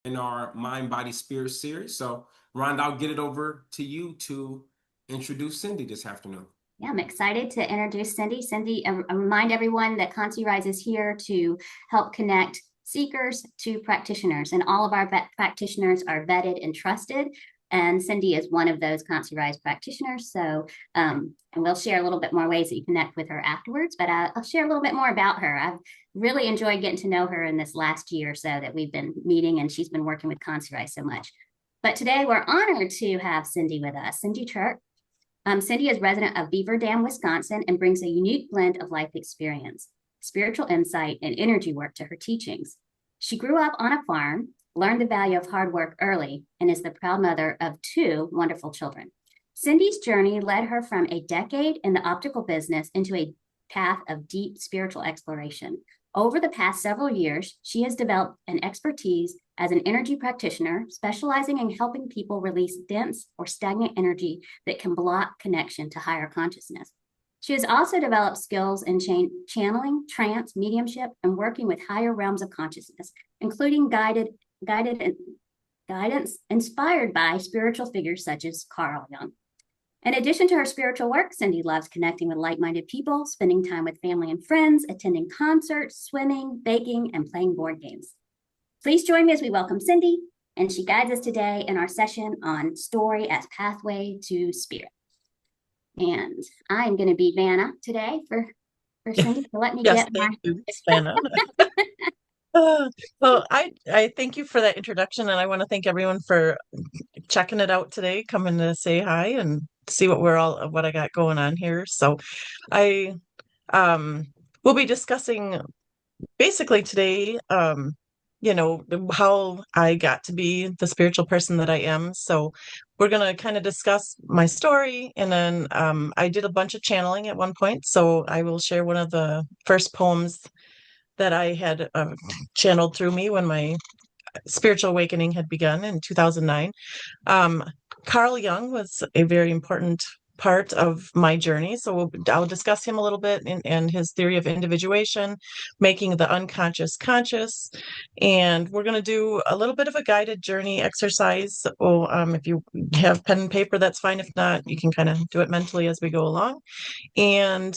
in our Mind, Body, Spirit series. So, Rhonda, I'll get it over to you to introduce Cindy this afternoon. Yeah, I'm excited to introduce Cindy. Cindy, I remind everyone that ConsciRise is here to help connect seekers to practitioners, and all of our practitioners are vetted and trusted. And Cindy is one of those ConsciRise practitioners. So, and we'll share a little bit more ways that you connect with her afterwards. But I'll share a little bit more about her. I've really enjoyed getting to know her in this last year or so that we've been meeting, and she's been working with ConsciRise so much. But today we're honored to have Cindy with us. Cindy Turk. Cindy is resident of Beaver Dam, Wisconsin, and brings a unique blend of life experience, spiritual insight, and energy work to her teachings. She grew up on a farm, learned the value of hard work early, and is the proud mother of two wonderful children. Cindy's journey led her from a decade in the optical business into a path of deep spiritual exploration. Over the past several years, she has developed an expertise as an energy practitioner, specializing in helping people release dense or stagnant energy that can block connection to higher consciousness. She has also developed skills in channeling, trance, mediumship, and working with higher realms of consciousness, including guidance inspired by spiritual figures such as Carl Jung. In addition to her spiritual work, Cindy loves connecting with like-minded people, spending time with family and friends, attending concerts, swimming, baking, and playing board games. Please join me as we welcome Cindy, and she guides us today in our session on story as pathway to spirit. And I'm going to be Vanna today for Cindy. So let me Yes, get thank you, Vanna. Well, I thank you for that introduction, and I want to thank everyone for checking it out today, coming to say hi and see what I got going on here. So I will be discussing basically today how I got to be the spiritual person that I am. So we're going to kind of discuss my story, and then I did a bunch of channeling at one point, so I will share one of the first poems that I had channeled through me when my spiritual awakening had begun in 2009. Um, Carl Jung was a very important part of my journey. So I'll discuss him a little bit and his theory of individuation, making the unconscious conscious. And we're going to do a little bit of a guided journey exercise. So, if you have pen and paper, that's fine. If not, you can kind of do it mentally as we go along. And,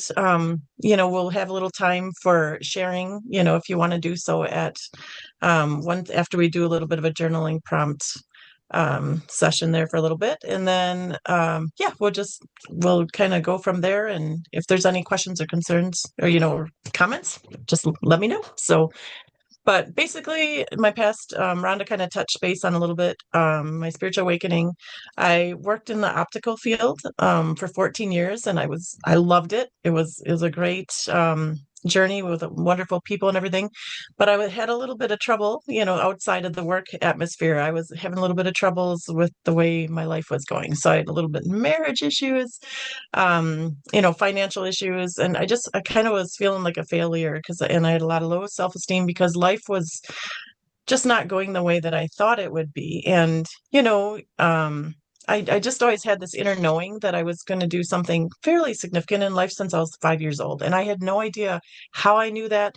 we'll have a little time for sharing, if you want to do so at after we do a little bit of a journaling prompt session there for a little bit. And then, we'll kind of go from there. And if there's any questions or concerns or comments, just let me know. So, but basically, my past, Rhonda kind of touched base on a little bit. My spiritual awakening. I worked in the optical field for 14 years, and I loved it. It was a great journey with wonderful people and everything. But I had a little bit of trouble, outside of the work atmosphere. I was having a little bit of troubles with the way my life was going. So I had a little bit of marriage issues, financial issues. And I kind of was feeling like a failure and I had a lot of low self-esteem because life was just not going the way that I thought it would be. And, I just always had this inner knowing that I was going to do something fairly significant in life since I was 5 years old. And I had no idea how I knew that,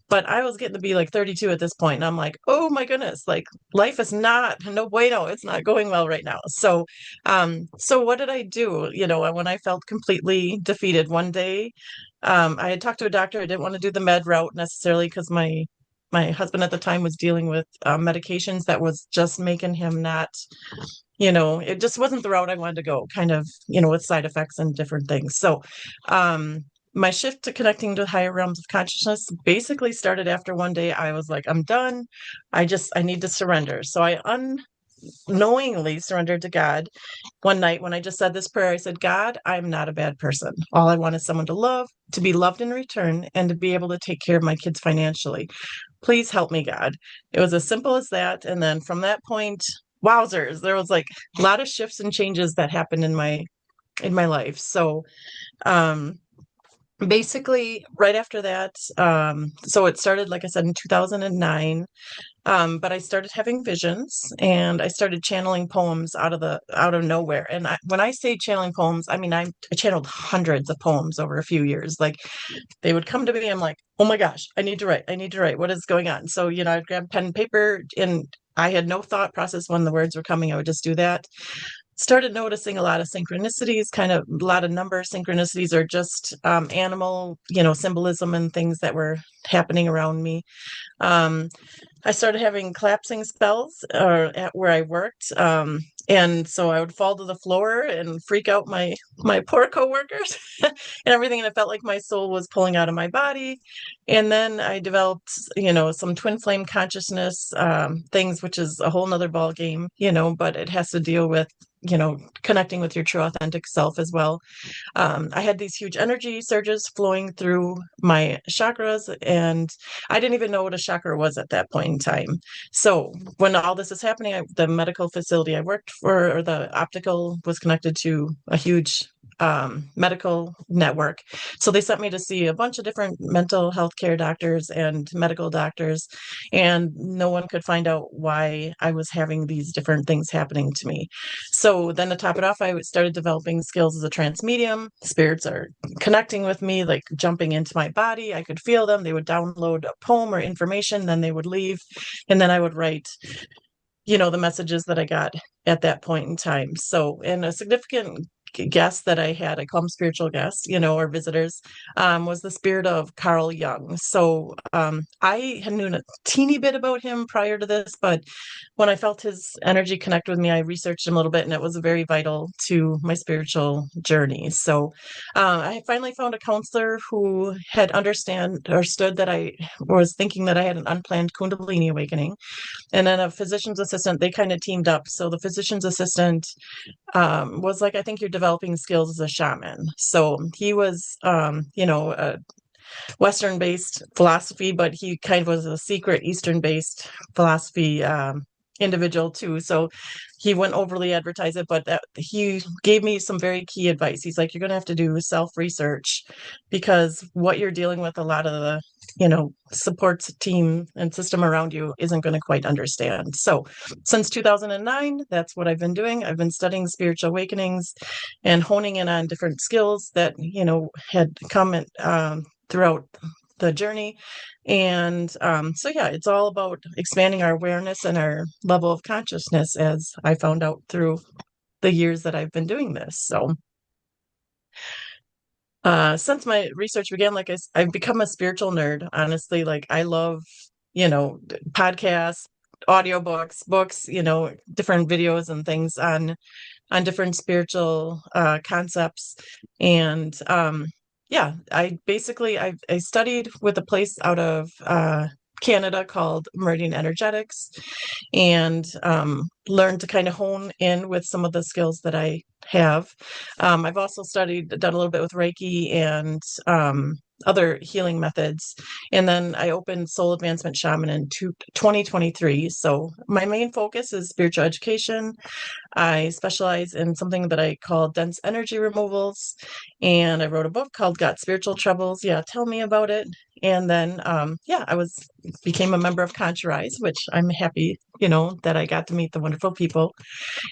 but I was getting to be like 32 at this point, and I'm like, oh my goodness, like life is no bueno, it's not going well right now. So what did I do? When I felt completely defeated one day, I had talked to a doctor. I didn't want to do the med route necessarily because my husband at the time was dealing with medications that was just making him not, it just wasn't the route I wanted to go, kind of, with side effects and different things. So, my shift to connecting to higher realms of consciousness basically started after one day I was like, I'm done. I need to surrender. So I unknowingly surrendered to God one night when I just said this prayer. I said, God, I'm not a bad person. All I want is someone to love, to be loved in return, and to be able to take care of my kids financially. Please help me, God. It was as simple as that. And then from that point, wowzers, there was like a lot of shifts and changes that happened in my life. So, basically right after that, so it started, like I said, in 2009. But I started having visions, and I started channeling poems out of nowhere. And when I say channeling poems, I mean, I channeled hundreds of poems over a few years. Like they would come to me. I'm like, oh my gosh, I need to write. What is going on? So, I'd grab pen and paper, and I had no thought process when the words were coming. I would just do that. Started noticing a lot of synchronicities, kind of a lot of number synchronicities, or just animal, symbolism and things that were happening around me. Um, I started having collapsing spells at where I worked. And so I would fall to the floor and freak out my poor coworkers and everything. And it felt like my soul was pulling out of my body. And then I developed, some twin flame consciousness things, which is a whole nother ball game, but it has to deal with, connecting with your true authentic self as well. I had these huge energy surges flowing through my chakras, and I didn't even know what a chakra was at that point in time. So when all this is happening, the medical facility I worked for, or the optical, was connected to a huge medical network. So they sent me to see a bunch of different mental health care doctors and medical doctors, and no one could find out why I was having these different things happening to me. So then to top it off, I started developing skills as a trance medium. Spirits are connecting with me, like jumping into my body. I could feel them. They would download a poem or information, then they would leave, and then I would write the messages that I got at that point in time. So, and a significant guest that I had, I call them spiritual guests, or visitors, was the spirit of Carl Jung. So I had known a teeny bit about him prior to this, but when I felt his energy connect with me, I researched him a little bit, and it was very vital to my spiritual journey. So I finally found a counselor who had understood that I was thinking that I had an unplanned Kundalini awakening, and then a physician's assistant. They kind of teamed up. So the physician's assistant was like, I think you're developing skills as a shaman. So he was, a Western based philosophy, but he kind of was a secret Eastern based philosophy individual too. So he wouldn't overly advertise it, but he gave me some very key advice. He's like, you're going to have to do self research, because what you're dealing with, a lot of the support team and system around you isn't going to quite understand. So since 2009, that's what I've been doing. I've been studying spiritual awakenings and honing in on different skills that had come throughout the journey. And so yeah, it's all about expanding our awareness and our level of consciousness, as I found out through the years that I've been doing this. So since my research began, like I've become a spiritual nerd, honestly. Like I love, podcasts, audiobooks, books, different videos and things on different spiritual concepts. And yeah, I studied with a place out of Canada called Meridian Energetics, and learned to kind of hone in with some of the skills that I have. I've also done a little bit with Reiki and other healing methods. And then I opened Soul Advancement Shaman in 2023. So my main focus is spiritual education. I specialize in something that I call dense energy removals. And I wrote a book called Got Spiritual Troubles. Yeah, tell me about it. And then, yeah, became a member of ConsciRise, which I'm happy, that I got to meet the wonderful people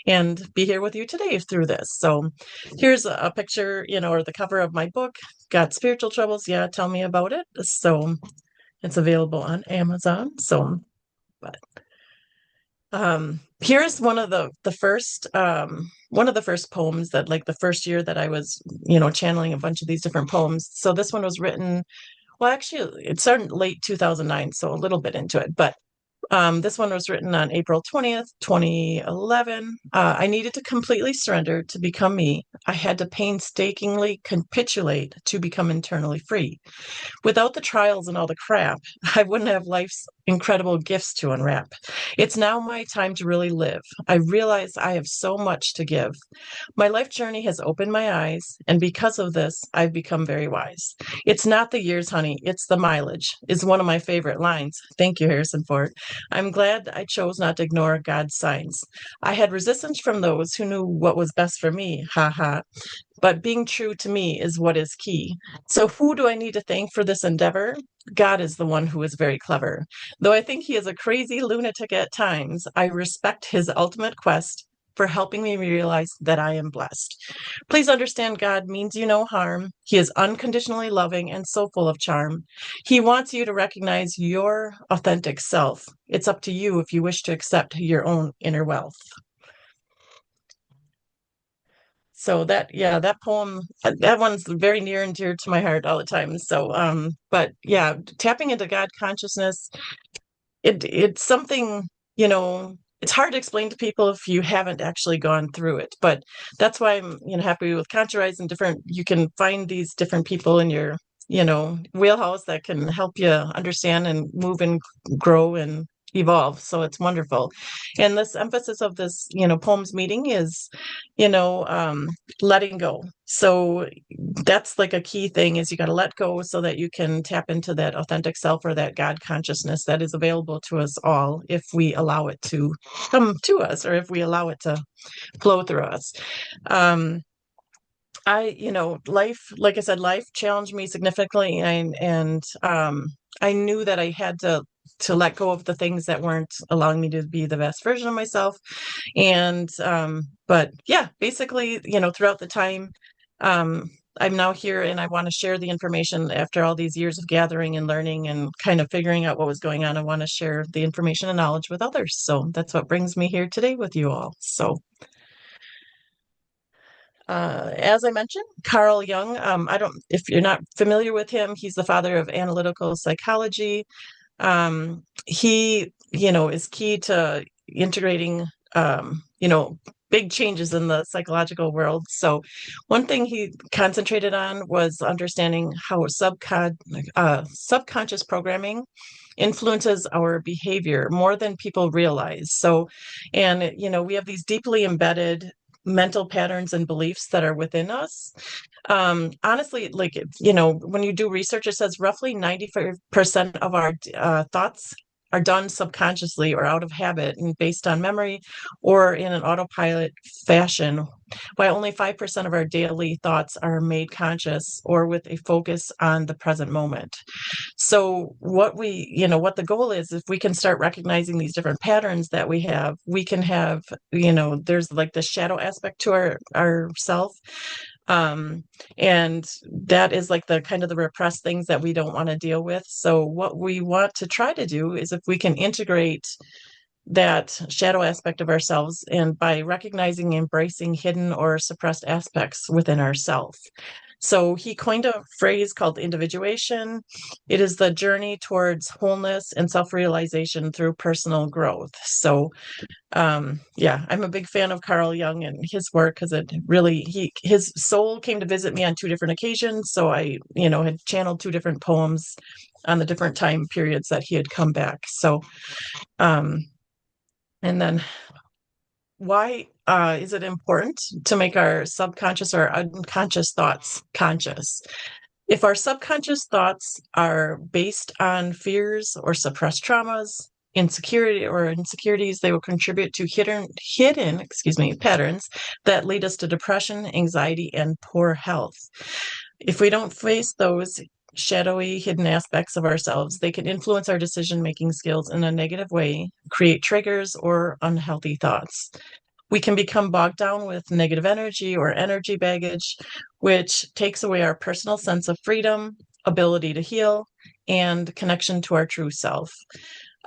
and be here with you today through this. So here's a picture, or the cover of my book, Got Spiritual Troubles. Yeah, tell me about it. So it's available on Amazon. So, but here's one of the first poems that, like, the first year that I was, channeling a bunch of these different poems. So this one was written, well, actually, it started late 2009, so a little bit into it, but this one was written on April 20th, 2011. I needed to completely surrender to become me. I had to painstakingly capitulate to become internally free. Without the trials and all the crap, I wouldn't have life's incredible gifts to unwrap. It's now my time to really live. I realize I have so much to give. My life journey has opened my eyes, and because of this, I've become very wise. It's not the years, honey, it's the mileage, is one of my favorite lines. Thank you, Harrison Ford. I'm glad I chose not to ignore God's signs. I had resistance from those who knew what was best for me, ha ha. But being true to me is what is key. So who do I need to thank for this endeavor? God is the one who is very clever. Though I think he is a crazy lunatic at times, I respect his ultimate quest for helping me realize that I am blessed. Please understand God means you no harm. He is unconditionally loving and so full of charm. He wants you to recognize your authentic self. It's up to you if you wish to accept your own inner wealth. So that, yeah, that poem, that one's very near and dear to my heart all the time. So, but yeah, tapping into God consciousness, it's something, it's hard to explain to people if you haven't actually gone through it. But that's why I'm, happy with ConsciRise and different, you can find these different people in your, wheelhouse that can help you understand and move and grow and evolve. So it's wonderful. And this emphasis of this, poems meeting is, letting go. So that's like a key thing is you got to let go so that you can tap into that authentic self or that God consciousness that is available to us all if we allow it to come to us or if we allow it to flow through us. Life, like I said, life challenged me significantly, and I knew that I had to let go of the things that weren't allowing me to be the best version of myself. And but yeah, basically, throughout the time, I'm now here and I want to share the information after all these years of gathering and learning and kind of figuring out what was going on. I want to share the information and knowledge with others. So that's what brings me here today with you all. So as I mentioned, Carl Jung, if you're not familiar with him, he's the father of analytical psychology. He, is key to integrating, big changes in the psychological world. So one thing he concentrated on was understanding how subconscious programming influences our behavior more than people realize. So, and, we have these deeply embedded mental patterns and beliefs that are within us. Honestly, like, when you do research, it says roughly 95% of our thoughts are done subconsciously or out of habit and based on memory or in an autopilot fashion, while only 5% of our daily thoughts are made conscious or with a focus on the present moment. So what the goal is, if we can start recognizing these different patterns that we have, we can have, there's like the shadow aspect to our self. And that is like the kind of the repressed things that we don't want to deal with. So what we want to try to do is if we can integrate that shadow aspect of ourselves and by recognizing, embracing hidden or suppressed aspects within ourselves. So he coined a phrase called individuation. It is the journey towards wholeness and self-realization through personal growth. So yeah, I'm a big fan of Carl Jung and his work because it really his soul came to visit me on two different occasions. So I, had channeled two different poems on the different time periods that he had come back. So and then why is it important to make our subconscious or unconscious thoughts conscious? If our subconscious thoughts are based on fears or suppressed traumas, insecurities, they will contribute to hidden, patterns that lead us to depression, anxiety, and poor health. If we don't face those shadowy, hidden aspects of ourselves, they can influence our decision-making skills in a negative way, create triggers or unhealthy thoughts. We can become bogged down with negative energy or energy baggage, which takes away our personal sense of freedom, ability to heal, and connection to our true self.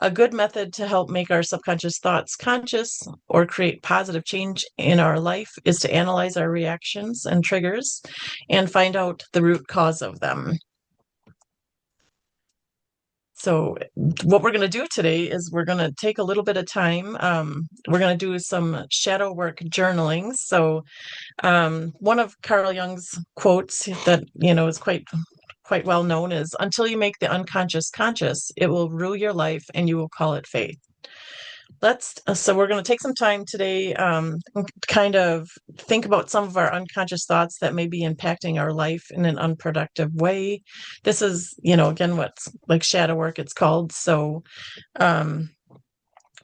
A good method to help make our subconscious thoughts conscious or create positive change in our life is to analyze our reactions and triggers and find out the root cause of them. So what we're going to do today is we're going to take a little bit of time. We're going to do some shadow work journaling. So one of Carl Jung's quotes that, is quite well known is, until you make the unconscious conscious, it will rule your life and you will call it faith. So we're going to take some time today, kind of think about some of our unconscious thoughts that may be impacting our life in an unproductive way. This is, again, what's like shadow work it's called. So we're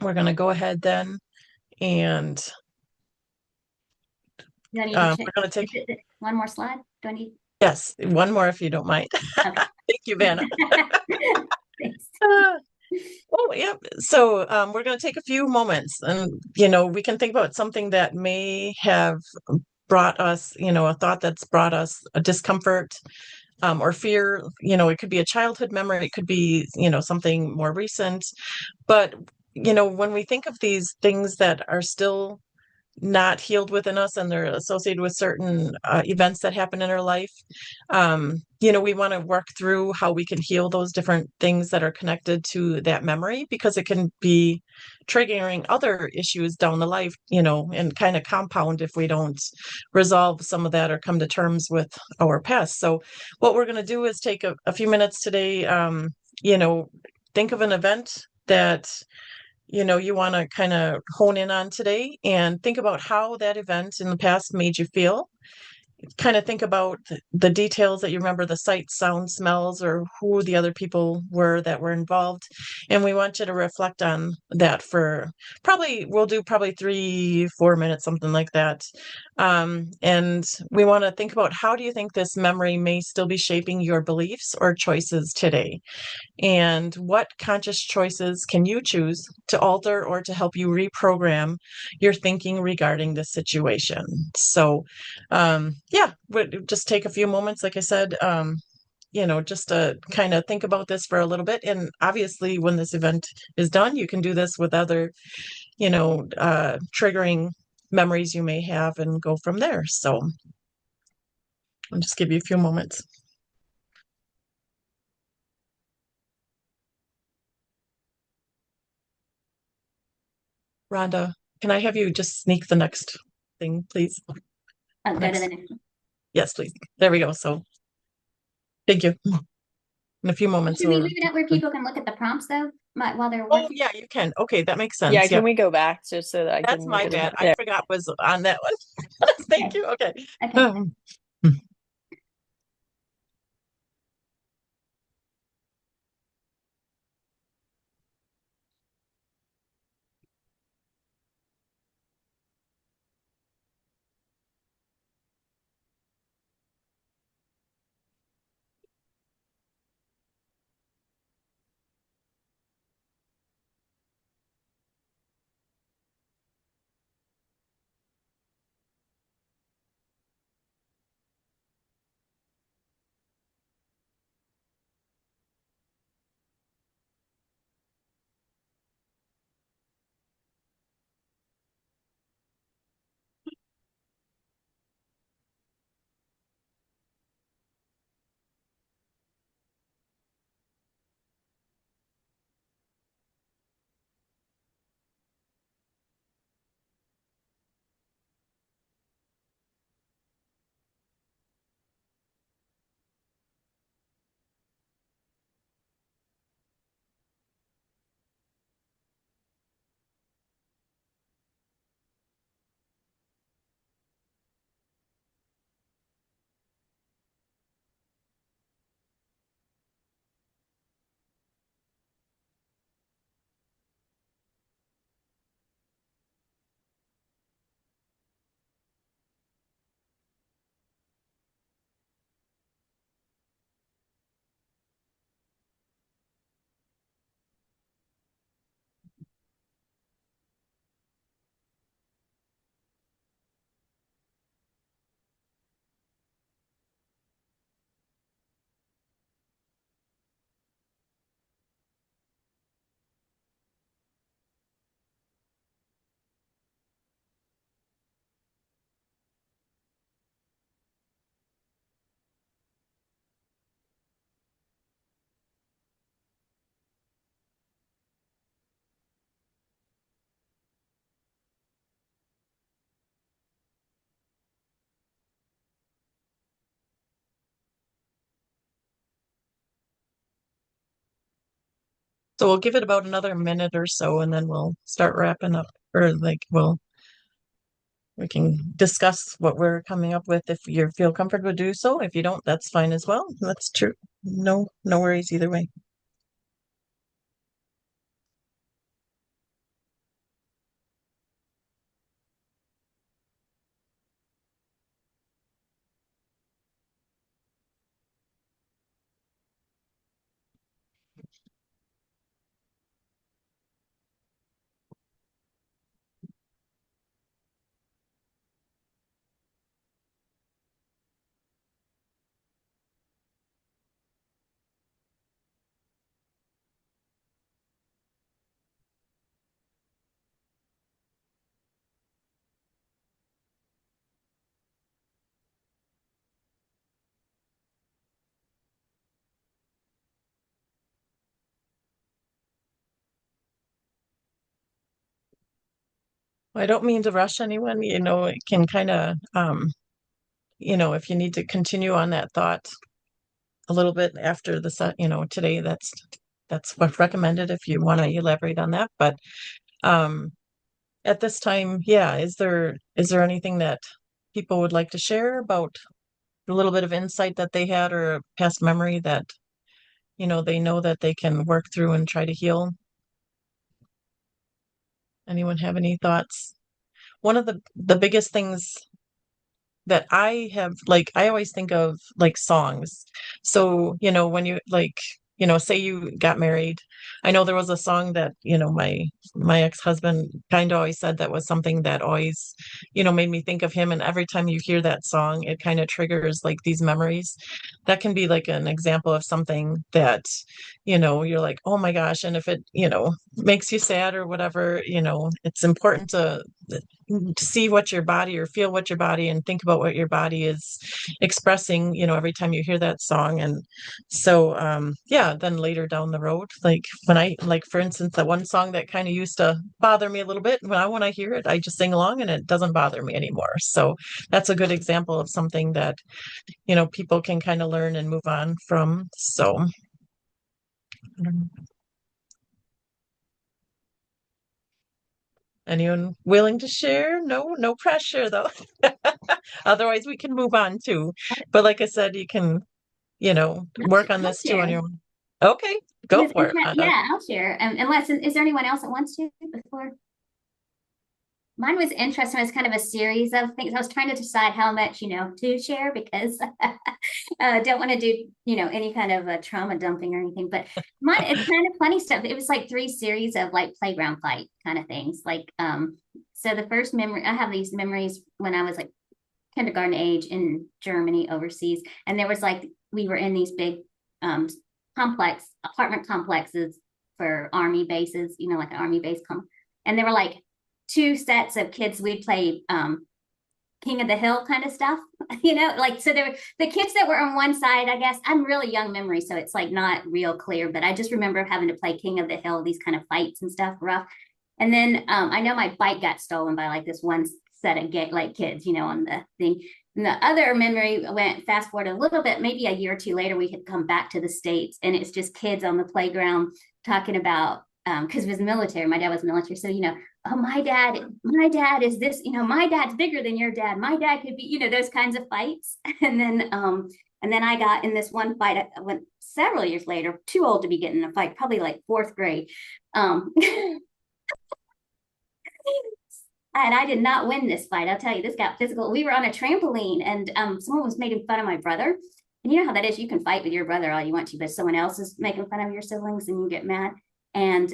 going to go ahead then and Do I need to check? we're going to take one more slide? Do I need? Yes, one more if you don't mind. Okay. Thank you, Vanna. Thanks. Oh, yeah. So we're going to take a few moments and, we can think about something that may have brought us, a thought that's brought us a discomfort or fear. It could be a childhood memory. It could be, something more recent. But, when we think of these things that are still not healed within us and they're associated with certain events that happen in our life, we want to work through how we can heal those different things that are connected to that memory, because it can be triggering other issues down the life, and kind of compound if we don't resolve some of that or come to terms with our past. So what we're going to do is take a few minutes today, think of an event that you want to kind of hone in on today, and think about how that event in the past made you feel. Kind of think about the details that you remember, the sights, sounds, smells, or who the other people were that were involved. And we want you to reflect on that for we'll do probably 3-4 minutes, something like that. And we want to think about, how do you think this memory may still be shaping your beliefs or choices today? And what conscious choices can you choose to alter or to help you reprogram your thinking regarding this situation? So, yeah, just take a few moments, like I said, just to kind of think about this for a little bit. And obviously, when this event is done, you can do this with other, triggering memories you may have, and go from there. So I'll just give you a few moments. Rhonda, can I have you just sneak the next thing, please? Go to the next one. Yes, please. There we go. So thank you. In a few moments. Should we leave it up where people can look at the prompts though, while they're Oh, working? yeah, you can. Okay, that makes sense. Yeah, Yep. can we go back just so that I That's can my look at bad. it? I forgot was on that one. Thank you. Okay. Okay. So we'll give it about another minute or so, and then we'll start wrapping up, or we can discuss what we're coming up with if you feel comfortable to do so. If you don't, that's fine as well. That's true. No worries either way. I don't mean to rush anyone, it can kind of, if you need to continue on that thought a little bit after the set, today, that's what's recommended if you want to elaborate on that. But um, at this time, yeah, is there anything that people would like to share about a little bit of insight that they had or a past memory that, they know that they can work through and try to heal? Anyone have any thoughts? One of the biggest things that I have, like, I always think of like songs. So, when you like, say you got married. I know there was a song that, my ex-husband kind of always said that was something that always, made me think of him. And every time you hear that song, it kind of triggers like these memories. That can be like an example of something that, you're like, oh my gosh. And if it, makes you sad or whatever, it's important to see what your body or feel what your body and think about what your body is expressing, every time you hear that song. And so, yeah, then later down the road, like like, for instance, that one song that kind of used to bother me a little bit, when I hear it, I just sing along and it doesn't bother me anymore. So that's a good example of something that, people can kind of learn and move on from. So, anyone willing to share? No pressure though. Otherwise we can move on too. But like I said, you can, work on I'll this too on share. your own. Okay, go for it, Rhonda. Yeah, I'll share. Unless, is there anyone else that wants to before? Mine was interesting. It was kind of a series of things. I was trying to decide how much, to share because don't want to do, any kind of trauma dumping or anything. But mine, it's kind of funny stuff. It was like 3 series of like playground fight kind of things. Like, so the first memory, I have these memories when I was like kindergarten age in Germany overseas. And there was like, we were in these big apartment complexes for army bases, like an army base. And there were like 2 sets of kids. We played King of the Hill kind of stuff, like, so there were the kids that were on one side. I guess I'm really young memory, so it's like not real clear, but I just remember having to play King of the Hill, these kind of fights and stuff, rough. And then I know my bike got stolen by like this one set of like kids, on the thing. And the other memory went fast forward a little bit, maybe a year or two later, we had come back to the States, and it's just kids on the playground talking about, because it was military. My dad was military, so oh, my dad is this, my dad's bigger than your dad. My dad could be, those kinds of fights. And then I got in this one fight. I went several years later, too old to be getting in a fight, probably like 4th grade. And I did not win this fight. I'll tell you, this got physical. We were on a trampoline, and someone was making fun of my brother. And you know how that is. You can fight with your brother all you want to, but someone else is making fun of your siblings and you get mad. And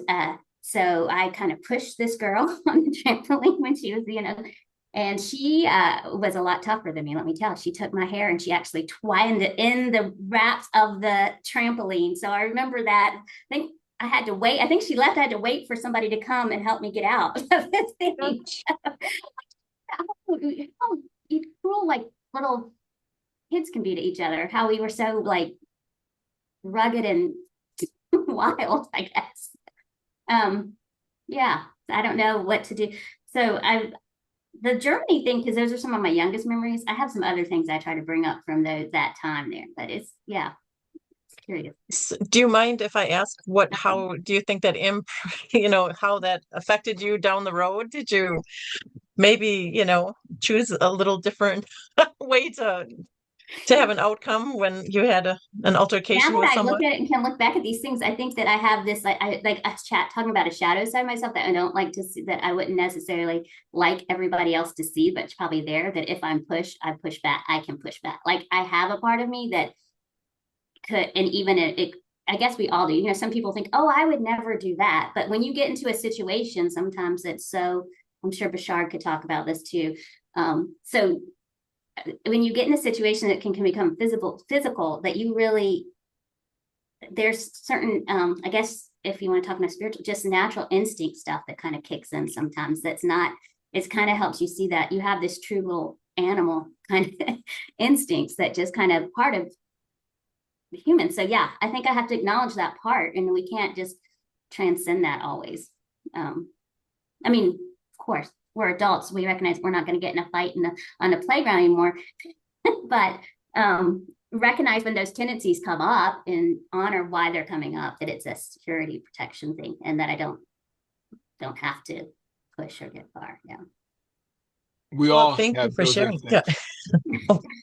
so I kind of pushed this girl on the trampoline when she was, and she was a lot tougher than me, let me tell. She took my hair and she actually twined it in the wraps of the trampoline. So I remember that. I think I had to wait. I think she left. I had to wait for somebody to come and help me get out of the thing. You cruel, like, little kids can be to each other. How we were so like rugged and wild, I guess. Yeah, I don't know what to do. So the Germany thing, because those are some of my youngest memories. I have some other things I try to bring up from that time there, but it's curious. Do you mind if I ask how do you think that how that affected you down the road? Did you maybe, choose a little different way to have an outcome when you had an altercation Now with that I someone? look at it and can look back at these things, I think that I have this like talking about a shadow side of myself that I don't like to see, that I wouldn't necessarily like everybody else to see, but it's probably there, that if I'm pushed, I push back. I can push back. Like, I have a part of me that could, and even I guess we all do. Some people think, oh, I would never do that. But when you get into a situation, sometimes it's so, I'm sure Bashard could talk about this too. So when you get in a situation that can become physical, that you really, there's certain, I guess if you want to talk about spiritual, just natural instinct stuff that kind of kicks in sometimes. It's kind of helps you see that you have this true little animal kind of instincts that just kind of part of the human. So yeah, I think I have to acknowledge that part, and we can't just transcend that always. I mean, of course, we're adults, we recognize we're not going to get in a fight on the playground anymore. But recognize when those tendencies come up and honor why they're coming up, that it's a security protection thing, and that I don't have to push or get far. Yeah. We Well, all thank you have for those sharing. Yeah. instincts.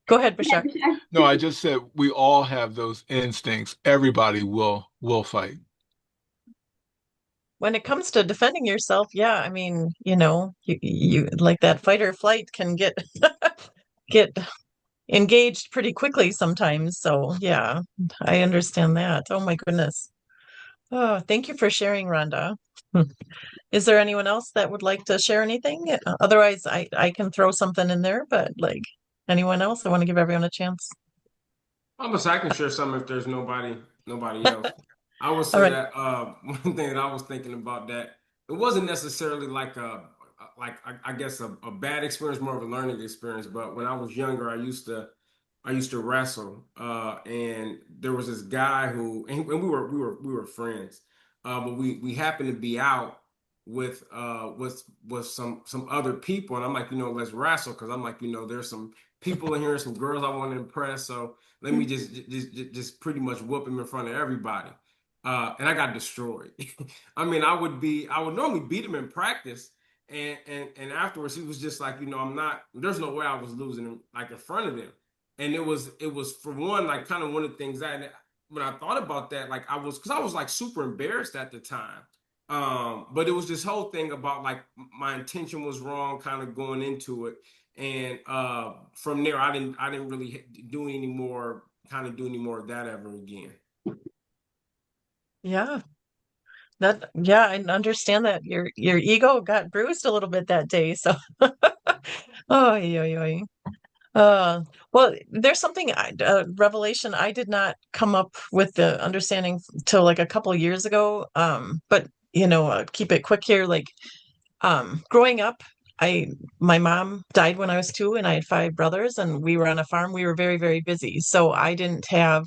Go ahead, Bashar. No, I just said we all have those instincts. Everybody will fight. When it comes to defending yourself, yeah, I mean, you like that fight or flight can get get engaged pretty quickly sometimes. So yeah, I understand that. Oh my goodness. Oh, thank you for sharing, Rhonda. Is there anyone else that would like to share anything? Otherwise, I can throw something in there, but like anyone else, I want to give everyone a chance. Almost I can share some if there's nobody else. I would All say right. that one thing that I was thinking about, that it wasn't necessarily like I guess a bad experience, more of a learning experience. But when I was younger, I used to wrestle, and there was this guy who, and we were friends, but we happened to be out with some other people, and I'm like, let's wrestle, because I'm like, there's some people in here, some girls I want to impress, so let me just pretty much whoop him in front of everybody. And I got destroyed. I mean, I would normally beat him in practice, and afterwards he was just like, there's no way I was losing him like in front of him. And it was for one, like kind of one of the things that when I thought about that, like because I was like super embarrassed at the time. But it was this whole thing about like my intention was wrong, kind of going into it. And from there, I didn't really do any more, do any more of that ever again. Yeah. Yeah, I understand that your ego got bruised a little bit that day. So oh yeah. Well, there's something revelation I did not come up with the understanding till like a couple of years ago. But keep it quick here. Like, growing up, my mom died when I was 2, and I had 5 brothers, and we were on a farm. We were very, very busy, so I didn't have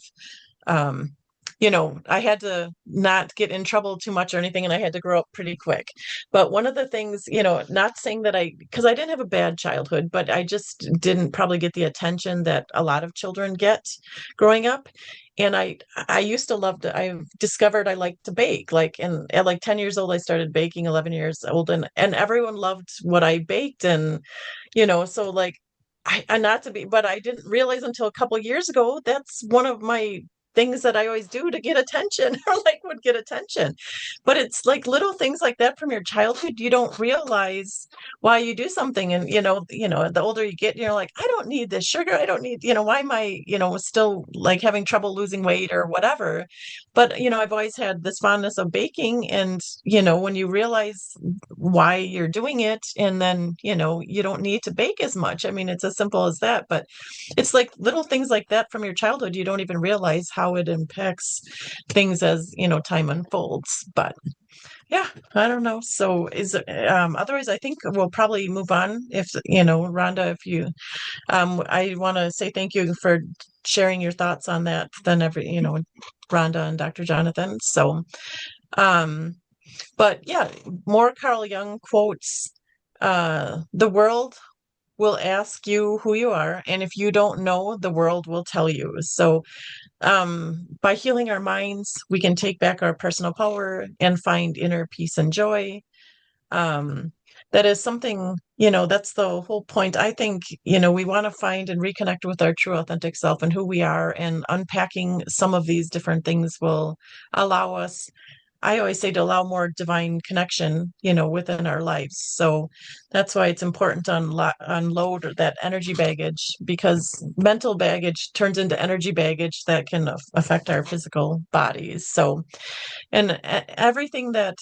um, I had to not get in trouble too much or anything, and I had to grow up pretty quick. But one of the things, not saying that because I didn't have a bad childhood, but I just didn't probably get the attention that a lot of children get growing up. And I used to love to, I discovered I liked to bake. Like, and at like 10 years old, I started baking, 11 years old, and everyone loved what I baked. And, so like, I not to be, but I didn't realize until a couple years ago that's one of my things that I always do to get attention, or like would get attention. But it's like little things like that from your childhood. You don't realize why you do something. And the older you get, you're like, I don't need this sugar. I don't need, why am I, still like having trouble losing weight or whatever. But I've always had this fondness of baking. And when you realize why you're doing it, and then you don't need to bake as much. I mean, it's as simple as that. But it's like little things like that from your childhood. You don't even realize how it impacts things as, time unfolds. But yeah, I don't know. So otherwise, I think we'll probably move on. If, Rhonda, if you, I want to say thank you for sharing your thoughts on that. Then Rhonda and Dr. Jonathan. So, but yeah, more Carl Jung quotes. The world will ask you who you are, and if you don't know, the world will tell you. So by healing our minds, we can take back our personal power and find inner peace and joy. um that is something, that's the whole point. I think, we want to find and reconnect with our true authentic self and who we are, and unpacking some of these different things will allow us, I always say, to allow more divine connection, within our lives. So that's why it's important to unload that energy baggage, because mental baggage turns into energy baggage that can affect our physical bodies. So, and everything that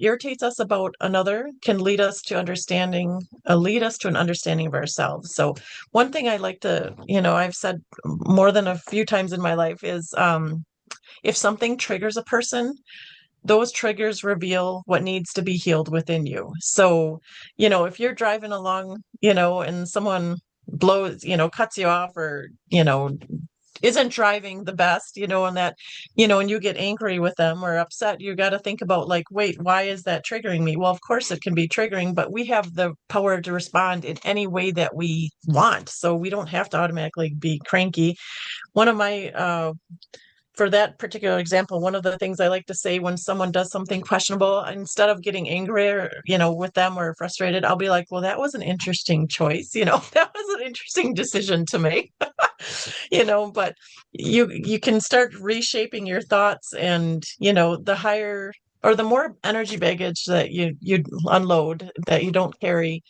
irritates us about another can lead us to an understanding of ourselves. So one thing I like to, I've said more than a few times in my life is, if something triggers a person, those triggers reveal what needs to be healed within you. So, if you're driving along, and someone cuts you off, or, isn't driving the best, and that, and you get angry with them or upset, you got to think about like, wait, why is that triggering me? Well, of course it can be triggering, but we have the power to respond in any way that we want. So we don't have to automatically be cranky. One of my for that particular example, one of the things I like to say when someone does something questionable, instead of getting angry or, with them or frustrated, I'll be like, well, that was an interesting choice. That was an interesting decision to make. But you can start reshaping your thoughts, and, the higher or the more energy baggage that you unload that you don't carry,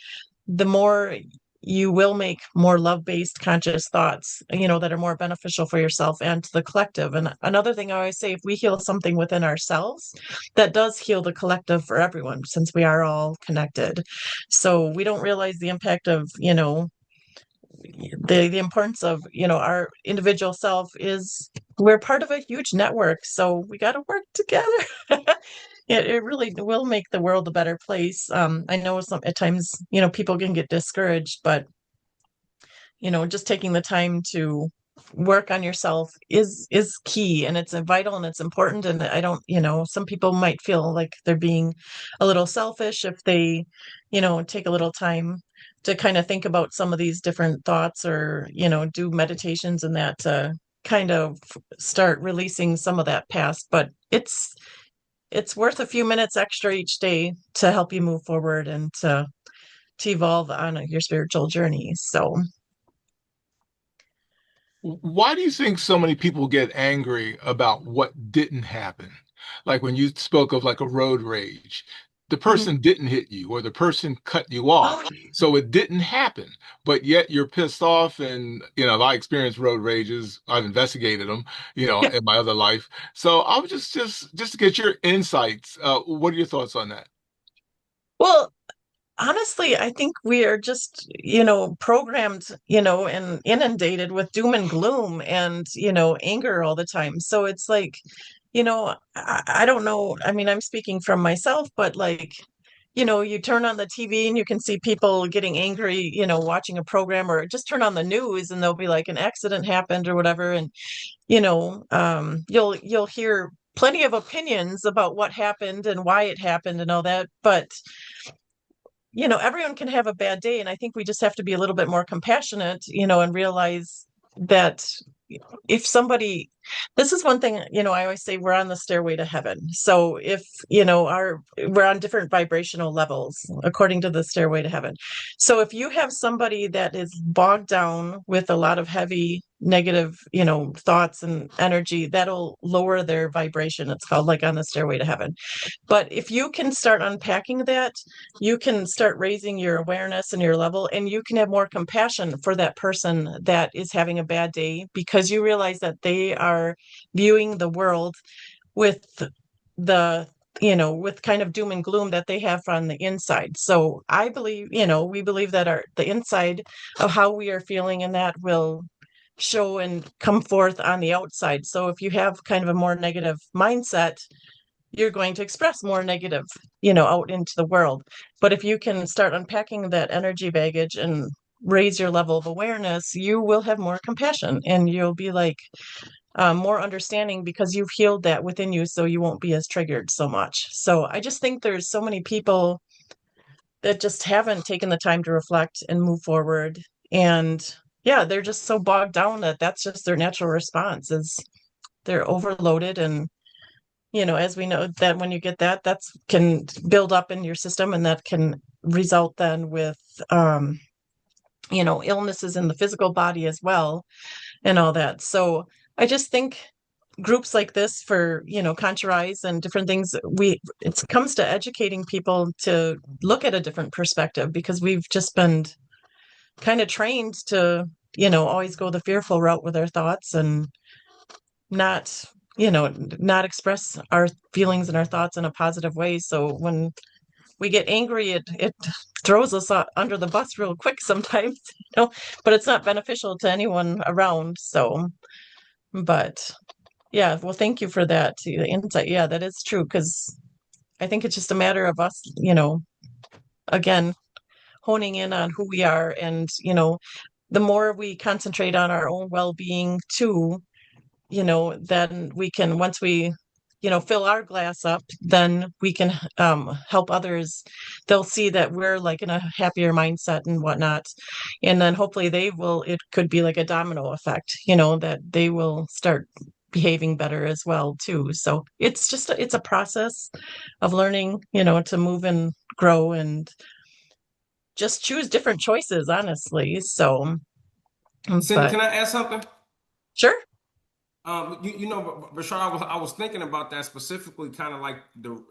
the more you will make more love-based conscious thoughts, that are more beneficial for yourself and to the collective. And another thing I always say, if we heal something within ourselves, that does heal the collective for everyone, since we are all connected. So we don't realize the impact of, the importance of, our individual self is we're part of a huge network. So we got to work together. It really will make the world a better place. I know at times, people can get discouraged, but, just taking the time to work on yourself is key, and it's vital and it's important. And I don't, some people might feel like they're being a little selfish if they, take a little time to kind of think about some of these different thoughts, or, do meditations and that to kind of start releasing some of that past. But it's worth a few minutes extra each day to help you move forward and to evolve on your spiritual journey. So, Why do you think so many people get angry about what didn't happen? Like when you spoke of like a road rage, the mhm. person didn't hit you or the person cut you off. Oh, So it didn't happen, but yet you're pissed off. And, I experienced road rages. I've investigated them, yeah. in my other life. So I was just to get your insights. What are your thoughts on that? Well, honestly, I think we are just, programmed, and inundated with doom and gloom and, anger all the time. So it's like, I don't know. I mean, I'm speaking from myself, but like, you turn on the TV and you can see people getting angry, watching a program, or just turn on the news and there'll be like an accident happened or whatever. And, you'll hear plenty of opinions about what happened and why it happened and all that. But everyone can have a bad day. And I think we just have to be a little bit more compassionate, and realize that if somebody, this is one thing, I always say we're on the stairway to heaven. So if, we're on different vibrational levels according to the stairway to heaven. So if you have somebody that is bogged down with a lot of heavy negative, thoughts and energy, that'll lower their vibration. It's called like on the stairway to heaven. But if you can start unpacking that, you can start raising your awareness and your level, and you can have more compassion for that person that is having a bad day, because you realize that they are viewing the world with the with kind of doom and gloom that they have on the inside. So I believe, we believe that the inside of how we are feeling, and that will show and come forth on the outside. So if you have kind of a more negative mindset, you're going to express more negative, out into the world. But if you can start unpacking that energy baggage and raise your level of awareness, you will have more compassion, and you'll be like more understanding, because you've healed that within you. So you won't be as triggered so much. So I just think there's so many people that just haven't taken the time to reflect and move forward. And yeah, they're just so bogged down that that's just their natural response is they're overloaded. And as we know, that when you get that, that's can build up in your system, and that can result then with, illnesses in the physical body as well, and all that. So I just think groups like this for, ConsciRise and different things, it comes to educating people to look at a different perspective, because we've just been kind of trained to, always go the fearful route with our thoughts, and not not express our feelings and our thoughts in a positive way. So when we get angry, it throws us under the bus real quick sometimes, but it's not beneficial to anyone around. So, but yeah, well, thank you for that, the insight. Yeah, that is true, because I think it's just a matter of us, again, honing in on who we are. And the more we concentrate on our own well-being too, then we can, once we, fill our glass up, then we can help others. They'll see that we're like in a happier mindset and whatnot. And then hopefully it could be like a domino effect, that they will start behaving better as well too. So it's a process of learning, to move and grow and just choose different choices, honestly. So, Cindy, but can I add something? sure. Bashar, I was thinking about that specifically, kind of like the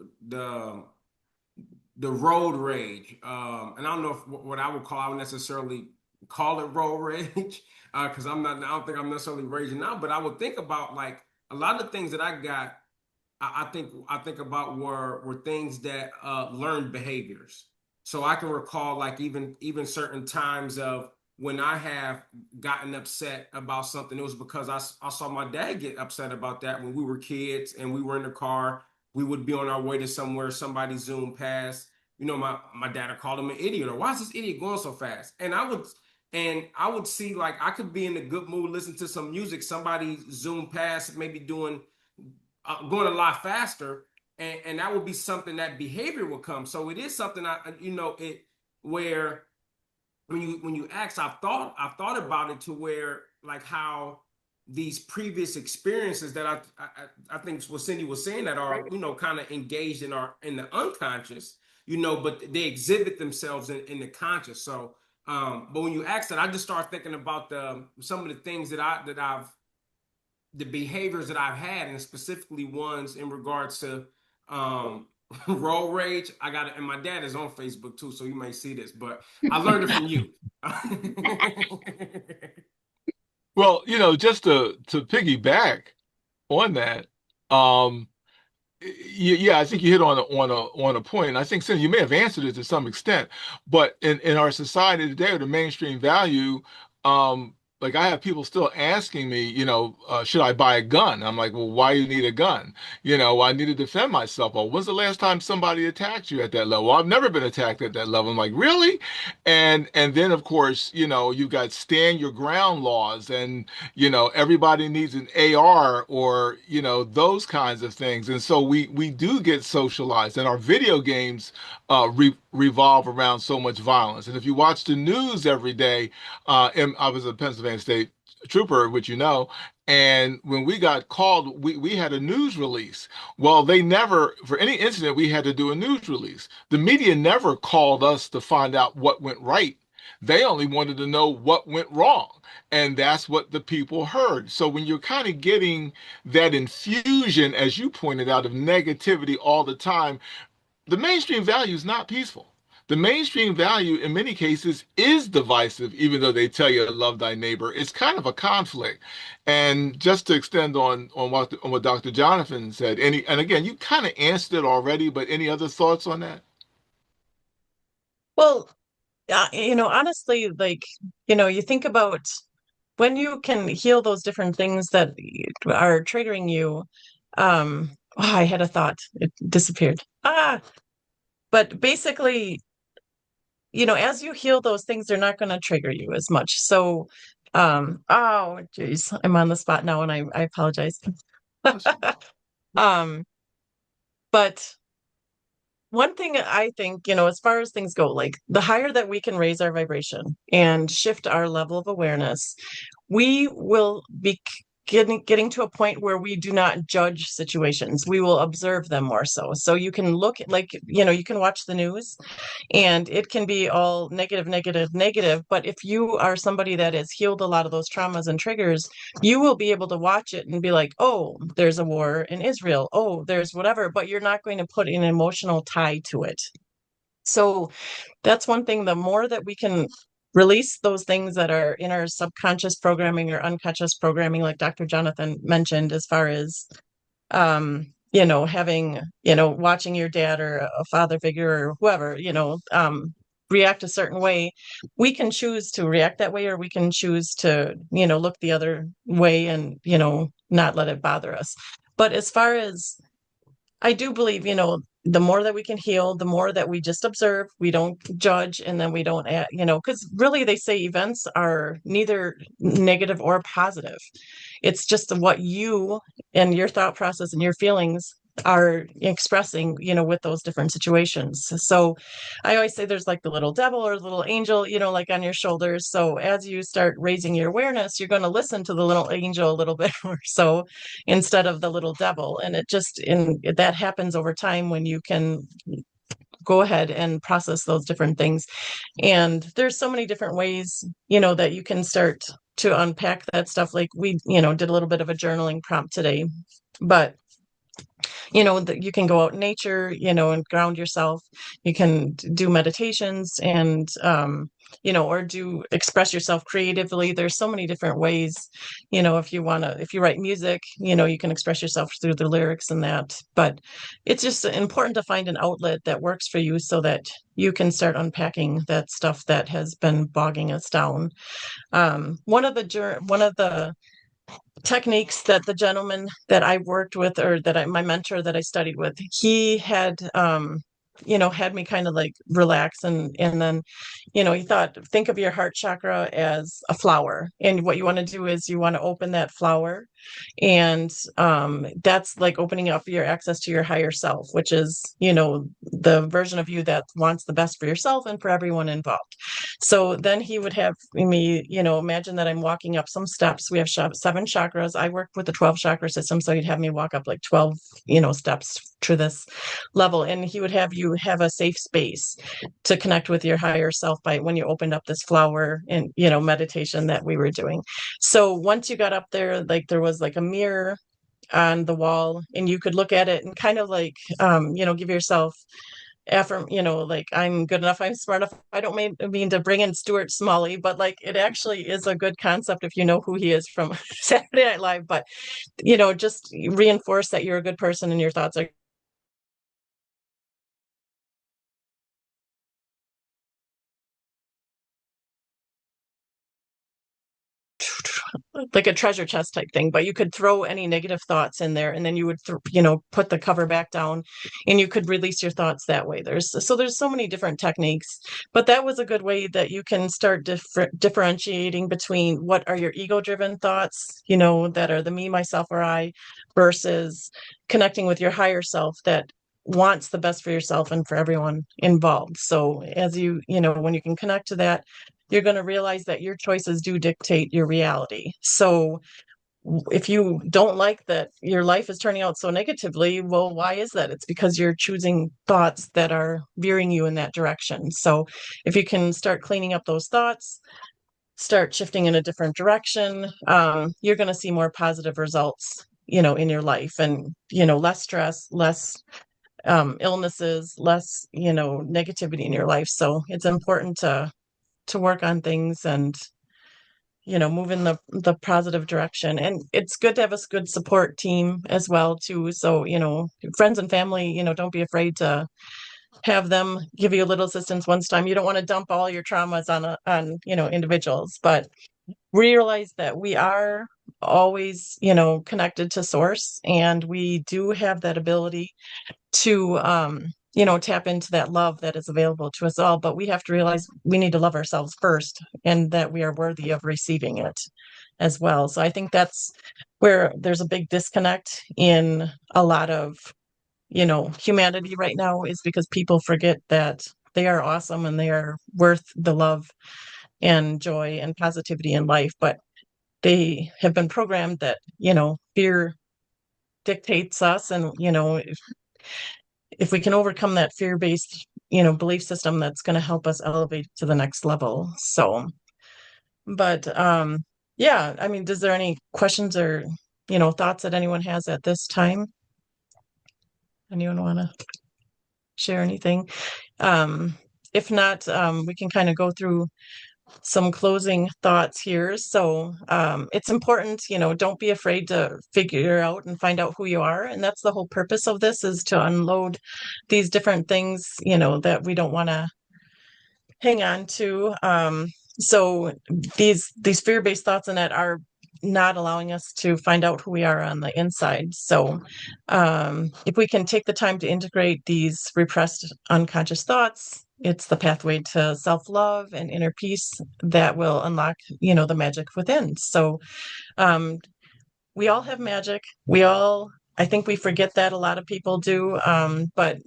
the road rage. And I don't know if what I would necessarily call it road rage, because I don't think I'm necessarily raging now, but I would think about like a lot of things that I got. I think about were things that learned behaviors. So I can recall like even certain times of when I have gotten upset about something. It was because I saw my dad get upset about that when we were kids and we were in the car. We would be on our way to somewhere. Somebody zoomed past. My dad would call him an idiot, or why is this idiot going so fast? And I would see like I could be in a good mood, listen to some music. Somebody zoomed past, maybe going a lot faster, and that would be something that behavior will come. So it is something it where when you ask, I've thought about it to where like how these previous experiences that I think what Cindy was saying that are kind of engaged in the unconscious, but they exhibit themselves in the conscious. So but when you ask that, I just start thinking about some of the things that I've the behaviors that I've had, and specifically ones in regards to um, road rage. I got it, and my dad is on Facebook too, so you may see this, but I learned it from you. Well, just to piggyback on that, um, yeah, I think you hit on a point. And I think, Cindy, you may have answered it to some extent, but in our society today, or the mainstream value, like I have people still asking me, should I buy a gun? I'm like, well, why you need a gun? I need to defend myself. Well, when's the last time somebody attacked you at that level? Well, I've never been attacked at that level. I'm like, really? And then of course, you got stand your ground laws, and everybody needs an AR, or those kinds of things. And so we do get socialized, and our video games revolve around so much violence. And if you watch the news every day, and I was a Pennsylvania State trooper, which and when we got called, we had a news release. Well, they never, for any incident, we had to do a news release. The media never called us to find out what went right. They only wanted to know what went wrong. And that's what the people heard. So when you're kind of getting that infusion, as you pointed out, of negativity all the time, the mainstream value is not peaceful. The mainstream value, in many cases, is divisive, even though they tell you to love thy neighbor. It's kind of a conflict. And just to extend on what Dr. Jonathan said, and again, you kind of answered it already, but any other thoughts on that? Well, honestly, like, you think about when you can heal those different things that are triggering you. I had a thought, it disappeared. But basically, as you heal those things, they're not going to trigger you as much. So, oh, geez, I'm on the spot now, and I apologize. Um, but one thing I think, as far as things go, like the higher that we can raise our vibration and shift our level of awareness, we will be getting to a point where we do not judge situations. We will observe them more so. So you can look at, like, you can watch the news and it can be all negative, negative, negative. But if you are somebody that has healed a lot of those traumas and triggers, you will be able to watch it and be like, oh, there's a war in Israel. Oh, there's whatever. But you're not going to put an emotional tie to it. So that's one thing. The more that we can release those things that are in our subconscious programming or unconscious programming, like Dr. Jonathan mentioned, as far as having, watching your dad or a father figure or whoever, react a certain way, we can choose to react that way, or we can choose to, look the other way and, not let it bother us. But as far as I do believe, the more that we can heal, the more that we just observe, we don't judge, and then we don't add, because really they say events are neither negative or positive. It's just what you and your thought process and your feelings are expressing, with those different situations. So I always say there's like the little devil or the little angel, like on your shoulders. So as you start raising your awareness, you're going to listen to the little angel a little bit more so instead of the little devil. And that happens over time when you can go ahead and process those different things. And there's so many different ways, that you can start to unpack that stuff. Like we, did a little bit of a journaling prompt today, but that you can go out in nature, and ground yourself. You can do meditations and, or express yourself creatively. There's so many different ways, if you write music, you can express yourself through the lyrics and that. But it's just important to find an outlet that works for you so that you can start unpacking that stuff that has been bogging us down. One of the techniques that the gentleman that I worked with, or my mentor that I studied with, he had, had me kind of like relax, and then, he thought, think of your heart chakra as a flower. And what you want to do is you want to open that flower. And that's like opening up your access to your higher self, which is, the version of you that wants the best for yourself and for everyone involved. So then he would have me, imagine that I'm walking up some steps. We have 7 chakras. I work with the 12 chakra system. So he'd have me walk up like 12, steps to this level. And he would have you have a safe space to connect with your higher self by when you opened up this flower and, meditation that we were doing. So once you got up there, like there was like a mirror on the wall, and you could look at it and kind of like, give yourself like, I'm good enough, I'm smart enough. I don't mean to bring in Stuart Smalley, but like it actually is a good concept if you know who he is from Saturday Night Live. But just reinforce that you're a good person and your thoughts are like a treasure chest type thing. But you could throw any negative thoughts in there, and then you would put the cover back down, and you could release your thoughts that way. There's so many different techniques, but that was a good way that you can start differentiating between what are your ego driven thoughts, that are the me, myself, or I, versus connecting with your higher self that wants the best for yourself and for everyone involved. So as when you can connect to that, you're going to realize that your choices do dictate your reality. So if you don't like that your life is turning out so negatively, well, why is that? It's because you're choosing thoughts that are veering you in that direction. So if you can start cleaning up those thoughts, start shifting in a different direction, you're going to see more positive results, in your life, and, less stress, less illnesses, less, negativity in your life. So it's important to work on things and move in the positive direction. And it's good to have a good support team as well too. So friends and family, don't be afraid to have them give you a little assistance once time. You don't want to dump all your traumas on individuals, but realize that we are always connected to source, and we do have that ability to tap into that love that is available to us all. But we have to realize we need to love ourselves first, and that we are worthy of receiving it as well. So I think that's where there's a big disconnect in a lot of humanity right now, is because people forget that they are awesome and they are worth the love and joy and positivity in life. But they have been programmed that fear dictates us, and if we can overcome that fear-based, belief system, that's going to help us elevate to the next level. So, but yeah, I mean, is there any questions or, thoughts that anyone has at this time? Anyone want to share anything? If not, we can kind of go through some closing thoughts here. So it's important, don't be afraid to figure out and find out who you are. And that's the whole purpose of this, is to unload these different things, that we don't want to hang on to. So these fear-based thoughts and that are not allowing us to find out who we are on the inside. So if we can take the time to integrate these repressed unconscious thoughts, it's the pathway to self-love and inner peace that will unlock, the magic within. So um, we all have magic. I think we forget that, a lot of people do. But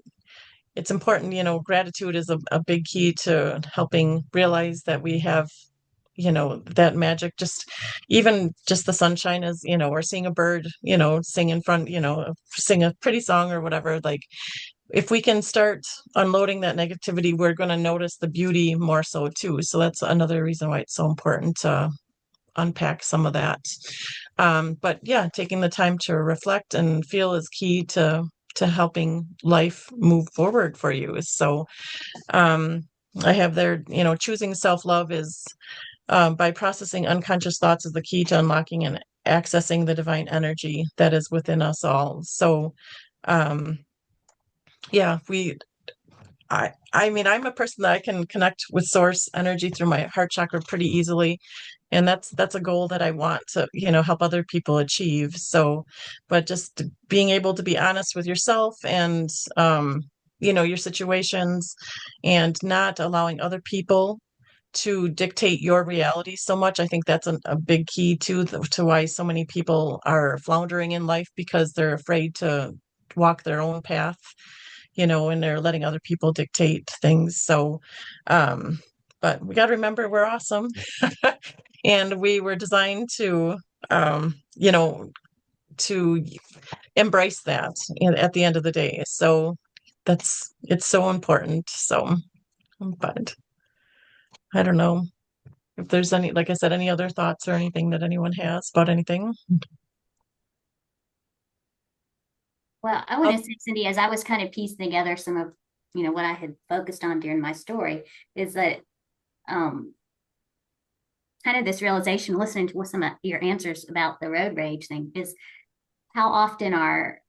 it's important, gratitude is a big key to helping realize that we have, that magic. Just even just the sunshine is, or seeing a bird, sing in front, sing a pretty song or whatever. Like, if we can start unloading that negativity, we're going to notice the beauty more so too. So that's another reason why it's so important to unpack some of that. But yeah, taking the time to reflect and feel is key to helping life move forward for you. So I have there, choosing self-love is by processing unconscious thoughts is the key to unlocking and accessing the divine energy that is within us all. So um, yeah, I mean, I'm a person that I can connect with source energy through my heart chakra pretty easily. And that's a goal that I want to, help other people achieve. So, but just being able to be honest with yourself and, your situations, and not allowing other people to dictate your reality so much. I think that's a big key to why so many people are floundering in life, because they're afraid to walk their own path, and they're letting other people dictate things. So, but we got to remember we're awesome. And we were designed to, um, you know, to embrace that at the end of the day. So it's so important. So, but I don't know if there's any, like I said, any other thoughts or anything that anyone has about anything. Well, I want to say, Cindy, as I was kind of piecing together some of, what I had focused on during my story, is that um, kind of this realization, listening to some of your answers about the road rage thing, is how often are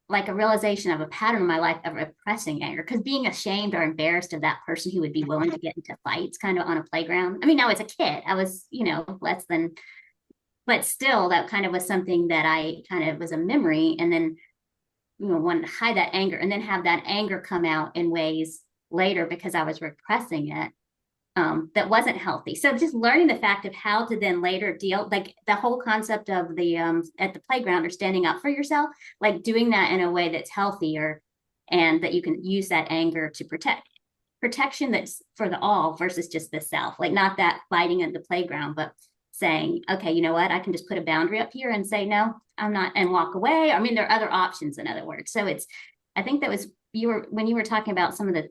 like a realization of a pattern in my life of repressing anger, because being ashamed or embarrassed of that person who would be willing to get into fights kind of on a playground. I mean, now as a kid, I was, less than, but still that kind of was something that I kind of was a memory. And then, wanted to hide that anger and then have that anger come out in ways later because I was repressing it. That wasn't healthy. So just learning the fact of how to then later deal, like the whole concept of the at the playground or standing up for yourself, like doing that in a way that's healthier, and that you can use that anger to protection that's for the all versus just the self, like not that fighting at the playground, but saying, okay, you know what, I can just put a boundary up here and say, no, I'm not, and walk away. I mean, there are other options, in other words. So I think that was, when you were talking about some of the,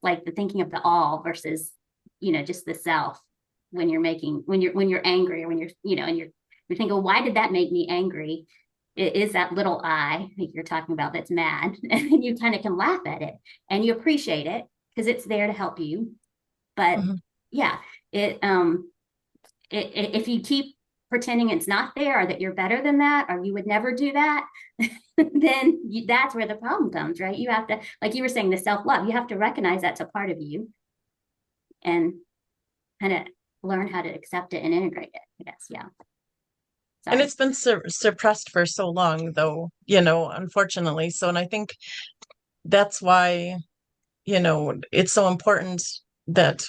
like the thinking of the all versus, just the self, when you're angry, or when you're thinking, well, why did that make me angry? It is that little I that you're talking about that's mad, and you kind of can laugh at it and you appreciate it because it's there to help you. But yeah, if you keep pretending it's not there, or that you're better than that, or you would never do that, then that's where the problem comes, right? You have to, like you were saying, the self-love, you have to recognize that's a part of you and kind of learn how to accept it and integrate it, I guess. Yeah. And it's been suppressed for so long, though, unfortunately. So, and I think that's why, it's so important that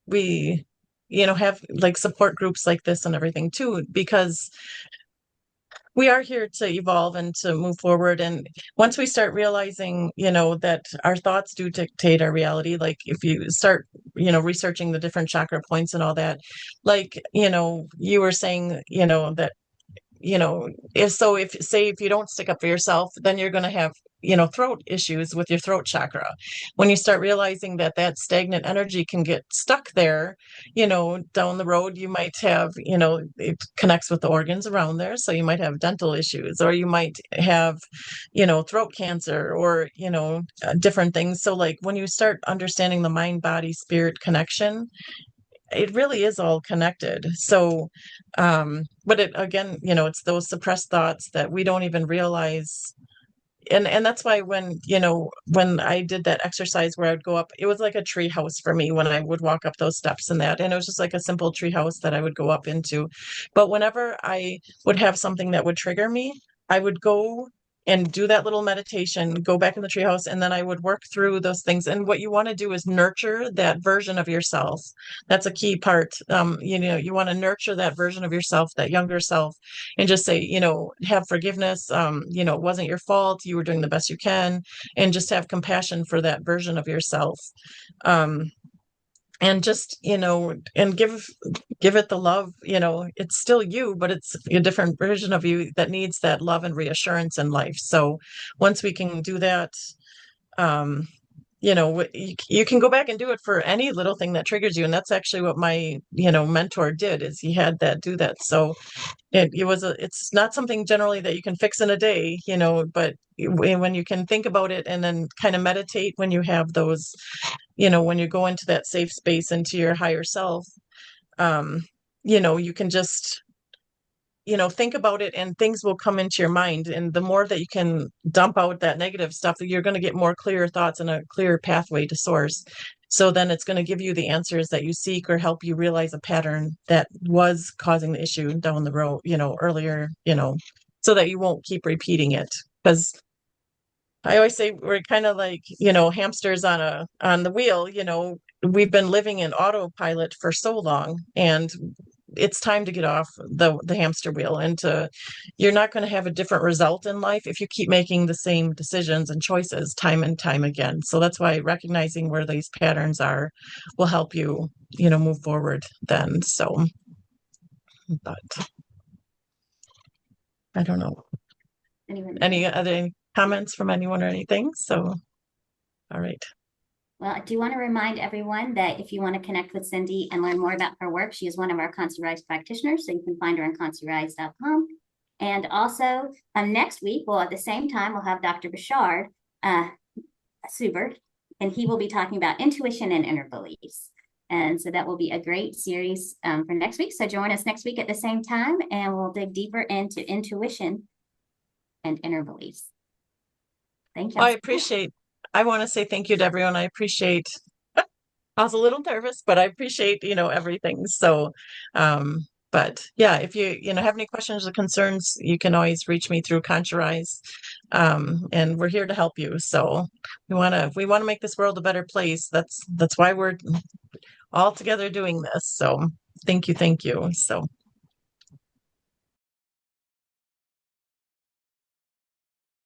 we, have like support groups like this and everything too, because we are here to evolve and to move forward. And once we start realizing, that our thoughts do dictate our reality, like if you start, researching the different chakra points and all that, like, you were saying, that if you don't stick up for yourself, then you're going to have throat issues with your throat chakra. When you start realizing that stagnant energy can get stuck there, down the road, you might have, it connects with the organs around there, so you might have dental issues, or you might have throat cancer, or different things. So like when you start understanding the mind body spirit connection, it really is all connected. So, but it, again, it's those suppressed thoughts that we don't even realize, and that's why when, when I did that exercise where I would go up, it was like a tree house for me when I would walk up those steps and it was just like a simple tree house that I would go up into. But whenever I would have something that would trigger me, I would go and do that little meditation, go back in the treehouse, and then I would work through those things. And what you want to do is nurture that version of yourself. That's a key part. You want to nurture that version of yourself, that younger self, and just say, have forgiveness. It wasn't your fault. You were doing the best you can, and just have compassion for that version of yourself. And just, and give it the love. It's still you, but it's a different version of you that needs that love and reassurance in life. So once we can do that, um, you can go back and do it for any little thing that triggers you. And that's actually what my, mentor did, is he had that do that. So it's not something generally that you can fix in a day, but when you can think about it and then kind of meditate when you have those, when you go into that safe space, into your higher self, you can just, think about it and things will come into your mind. And the more that you can dump out that negative stuff, you're going to get more clear thoughts and a clearer pathway to source. So then it's going to give you the answers that you seek, or help you realize a pattern that was causing the issue down the road, earlier, so that you won't keep repeating it. Because I always say we're kind of like, hamsters on the wheel. We've been living in autopilot for so long, and it's time to get off the hamster wheel, and you're not going to have a different result in life if you keep making the same decisions and choices time and time again. So that's why recognizing where these patterns are will help you, move forward then. So, but I don't know. Anyone? Any other comments from anyone or anything? So, all right. Well, I do want to remind everyone that if you want to connect with Cindy and learn more about her work, she is one of our ConsciRise practitioners, so you can find her on ConsciRise.com. And also, next week, well, at the same time, we'll have Dr. Bashard Subert, and he will be talking about intuition and inner beliefs. And so that will be a great series for next week. So join us next week at the same time, and we'll dig deeper into intuition and inner beliefs. Thank you. I want to say thank you to everyone. I appreciate, I was a little nervous, but I appreciate, everything. So, but yeah, if you, have any questions or concerns, you can always reach me through ConsciRise. And we're here to help you. So we want to make this world a better place. That's why we're all together doing this. So thank you. So.